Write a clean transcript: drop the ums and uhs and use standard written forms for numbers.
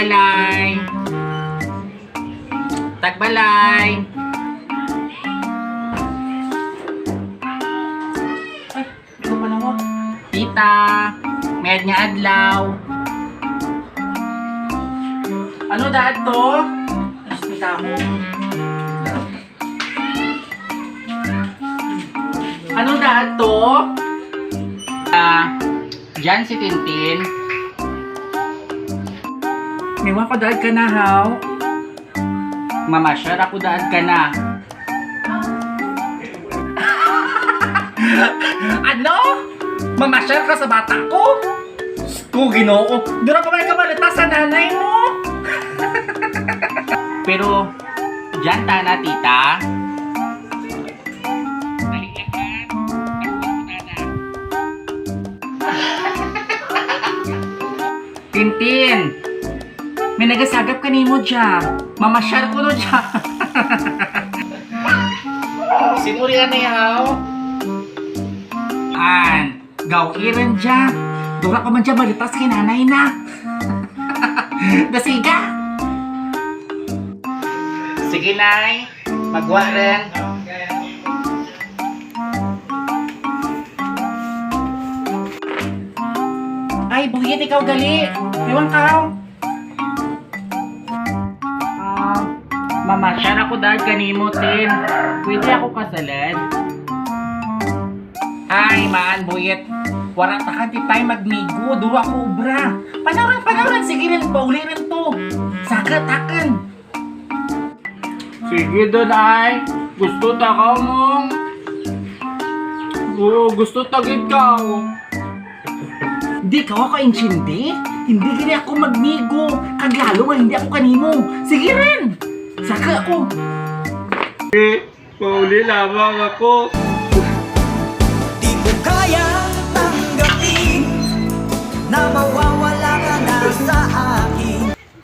Tagbalay. Tagbalay. Ay, ito pa lang ako. Tita, med nga adlaw. Ano dad to? Respeto ako. Ano daan to? Diyan si Tintin. Mewa ko dad ka na haw. Mamasyar ako daan ka na. Ano? Mamasyal ka sa bata ko? Ko ginoo. Dura pa may kamalita sa nanay mo. Pero, diyan ta na, tita. Tintin! May nagasagap ka ni mo dyan. Mamasyar ko no dyan. Sinuri na yaw. An, gawiran dyan. Dura ka man dyan malita sa kinanay na. Dasiga! Sige, Nay. Magwa rin. Ay, buhit ikaw gali. Ewan ka. Mamasyar ako dahil kanimo, Tin. Pwede ako kasalad? Ay, maan, buyet. Wala takan ti tayo magmigo. Duro ako ubra. Panawran. Sige rin, pauli rin to. Sagat-takan. Sige doon, ay. Gusto takaw mo. Gusto tagid ka. Di ka ako intindi. Hindi gini ako magmigo. Kaglalo nga hindi ako kanimo. Sige rin. Saka ako. Pauli lamang ako.